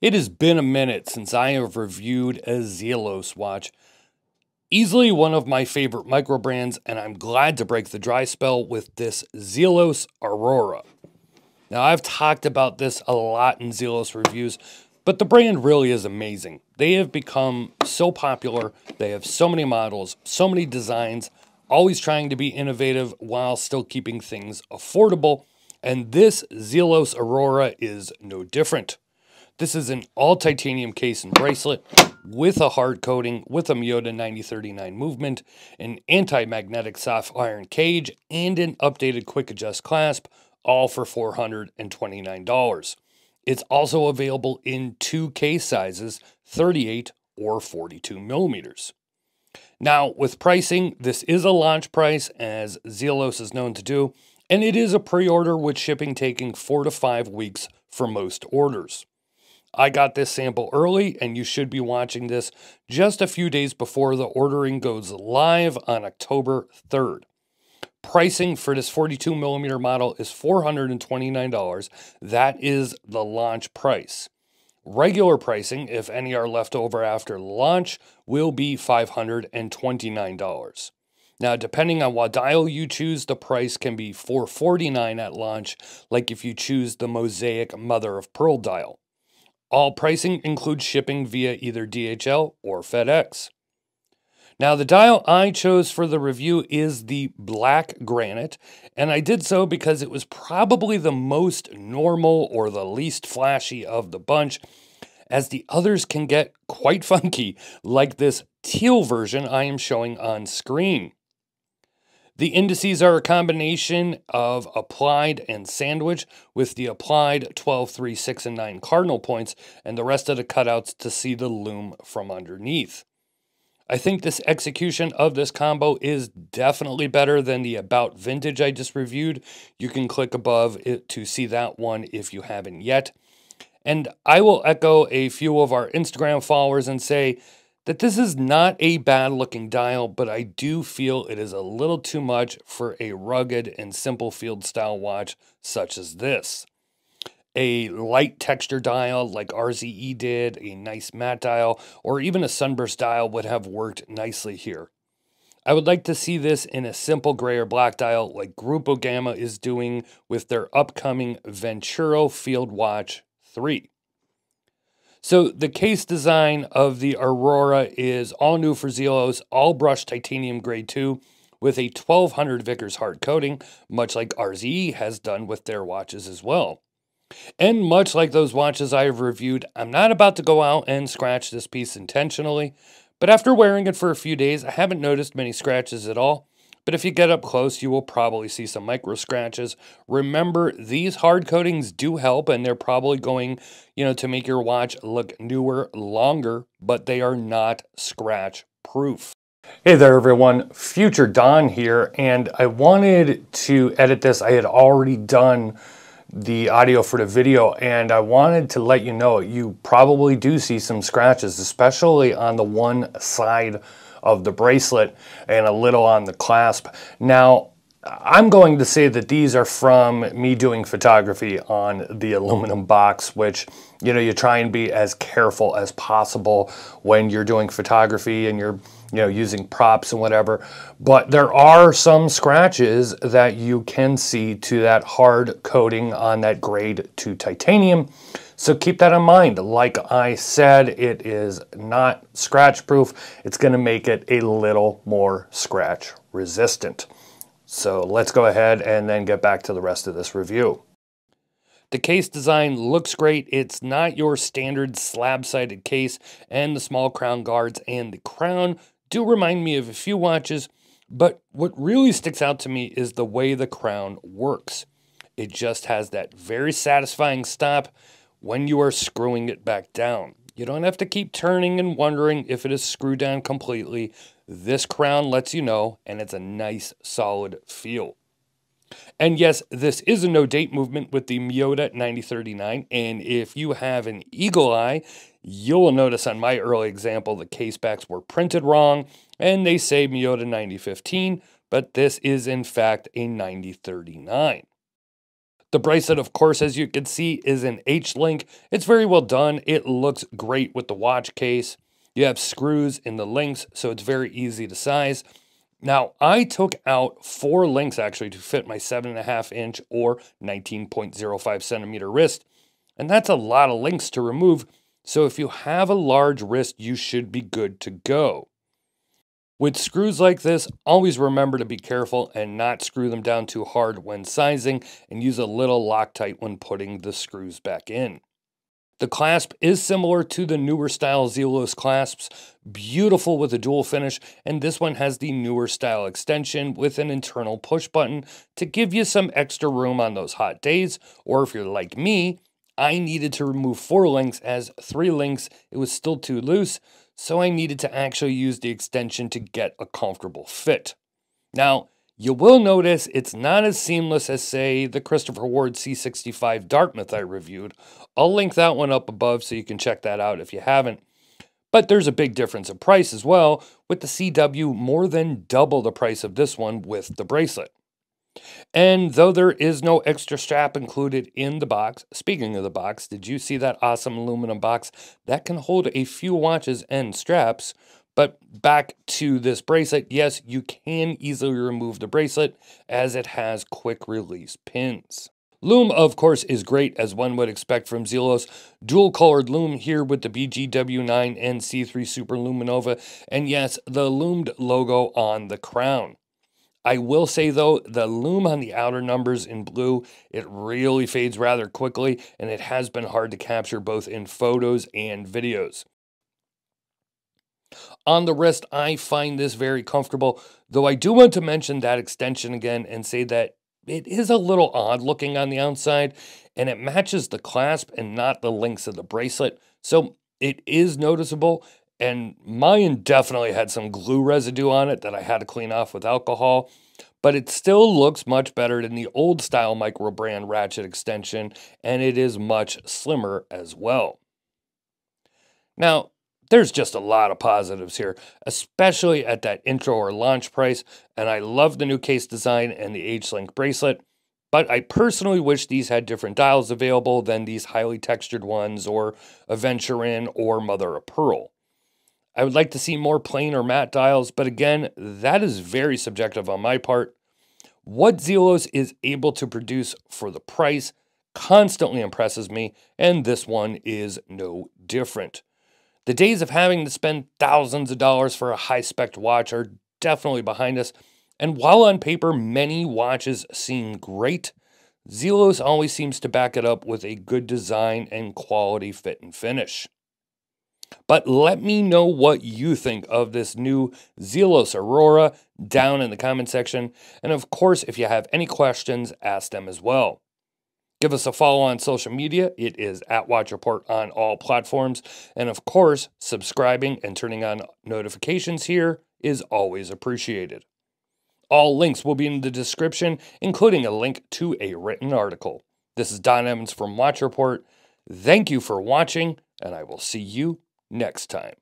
It has been a minute since I have reviewed a Zelos watch. Easily one of my favorite micro brands, and I'm glad to break the dry spell with this Zelos Aurora. Now, I've talked about this a lot in Zelos reviews, but the brand really is amazing. They have become so popular. They have so many models, so many designs, always trying to be innovative while still keeping things affordable. And this Zelos Aurora is no different. This is an all titanium case and bracelet with a hard coating, with a Miyota 9039 movement, an anti-magnetic soft iron cage, and an updated quick adjust clasp, all for $429. It's also available in two case sizes, 38 or 42 millimeters. Now, with pricing, this is a launch price, as Zelos is known to do, and it is a pre-order with shipping taking 4 to 5 weeks for most orders. I got this sample early, and you should be watching this just a few days before the ordering goes live on October 3rd. Pricing for this 42 millimeter model is $429. That is the launch price. Regular pricing, if any are left over after launch, will be $529. Now, depending on what dial you choose, the price can be $449 at launch, like if you choose the Mosaic Mother of Pearl dial. All pricing includes shipping via either DHL or FedEx. Now, the dial I chose for the review is the Black Granite, and I did so because it was probably the most normal or the least flashy of the bunch, as the others can get quite funky, like this teal version I am showing on screen. The indices are a combination of applied and sandwich, with the applied 12, 3, 6, and 9 cardinal points, and the rest of the cutouts to see the lume from underneath. I think this execution of this combo is definitely better than the About Vintage I just reviewed. You can click above it to see that one if you haven't yet. And I will echo a few of our Instagram followers and say that this is not a bad looking dial, but I do feel it is a little too much for a rugged and simple field style watch such as this. A light texture dial like RZE did, a nice matte dial, or even a sunburst dial would have worked nicely here. I would like to see this in a simple gray or black dial like Grupo Gamma is doing with their upcoming Venturo Field Watch 3. So the case design of the Aurora is all new for Zelos, all brushed titanium grade 2 with a 1200 Vickers hard coating, much like RZE has done with their watches as well. And much like those watches I have reviewed, I'm not about to go out and scratch this piece intentionally, but after wearing it for a few days, I haven't noticed many scratches at all. But if you get up close, you will probably see some micro scratches. Remember, these hard coatings do help, and they're probably going, to make your watch look newer, longer, but they are not scratch proof. Hey there, everyone. Future Don here, and I wanted to edit this. I had already done the audio for the video, and I wanted to let you know you probably do see some scratches, especially on the one side of the bracelet and a little on the clasp. Now, I'm going to say that these are from me doing photography on the aluminum box, which, you try and be as careful as possible when you're doing photography and you're, using props and whatever. But there are some scratches that you can see to that hard coating on that grade 2 titanium. So keep that in mind. Like I said, it is not scratch proof. It's going to make it a little more scratch resistant. So let's go ahead and then get back to the rest of this review. The case design looks great. It's not your standard slab-sided case, and the small crown guards and the crown do remind me of a few watches, but what really sticks out to me is the way the crown works. It just has that very satisfying stop when you are screwing it back down. You don't have to keep turning and wondering if it is screwed down completely. This crown lets you know, and it's a nice, solid feel. And yes, this is a no-date movement with the Miyota 9039, and if you have an eagle eye, you will notice on my early example the case backs were printed wrong, and they say Miyota 9015, but this is in fact a 9039. The bracelet, of course, as you can see, is an H-link. It's very well done. It looks great with the watch case. You have screws in the links, so it's very easy to size. Now, I took out 4 links actually to fit my 7.5-inch or 19.05 centimeter wrist. And that's a lot of links to remove. So if you have a large wrist, you should be good to go. With screws like this, always remember to be careful and not screw them down too hard when sizing, and use a little Loctite when putting the screws back in. The clasp is similar to the newer style Zelos clasps, beautiful with a dual finish, and this one has the newer style extension with an internal push button to give you some extra room on those hot days, or if you're like me, I needed to remove 4 links as 3 links, it was still too loose, so I needed to actually use the extension to get a comfortable fit. Now, you will notice it's not as seamless as, say, the Christopher Ward C65 Dartmouth I reviewed. I'll link that one up above so you can check that out if you haven't. But there's a big difference in price as well, with the CW more than double the price of this one with the bracelet. And though there is no extra strap included in the box, speaking of the box, did you see that awesome aluminum box that can hold a few watches and straps? But back to this bracelet, yes, you can easily remove the bracelet as it has quick release pins. Lume, of course, is great as one would expect from Zelos. Dual colored lume here with the BGW9 and C3 Super Luminova, and yes, the lumed logo on the crown. I will say though, the lume on the outer numbers in blue, it really fades rather quickly, and it has been hard to capture both in photos and videos. On the wrist, I find this very comfortable, though I do want to mention that extension again and say that it is a little odd looking on the outside, and it matches the clasp and not the links of the bracelet, so it is noticeable. And mine definitely had some glue residue on it that I had to clean off with alcohol, but it still looks much better than the old style micro brand ratchet extension, and it is much slimmer as well. Now, there's just a lot of positives here, especially at that intro or launch price, and I love the new case design and the H-link bracelet, but I personally wish these had different dials available than these highly textured ones or Aventurin or Mother of Pearl. I would like to see more plain or matte dials, but again, that is very subjective on my part. What Zelos is able to produce for the price constantly impresses me, and this one is no different. The days of having to spend thousands of dollars for a high-spec watch are definitely behind us, and while on paper many watches seem great, Zelos always seems to back it up with a good design and quality fit and finish. But let me know what you think of this new Zelos Aurora down in the comment section. And of course, if you have any questions, ask them as well. Give us a follow on social media. It is @WatchReport on all platforms. And of course, subscribing and turning on notifications here is always appreciated. All links will be in the description, including a link to a written article. This is Don Evans from Watch Report. Thank you for watching, and I will see you next time.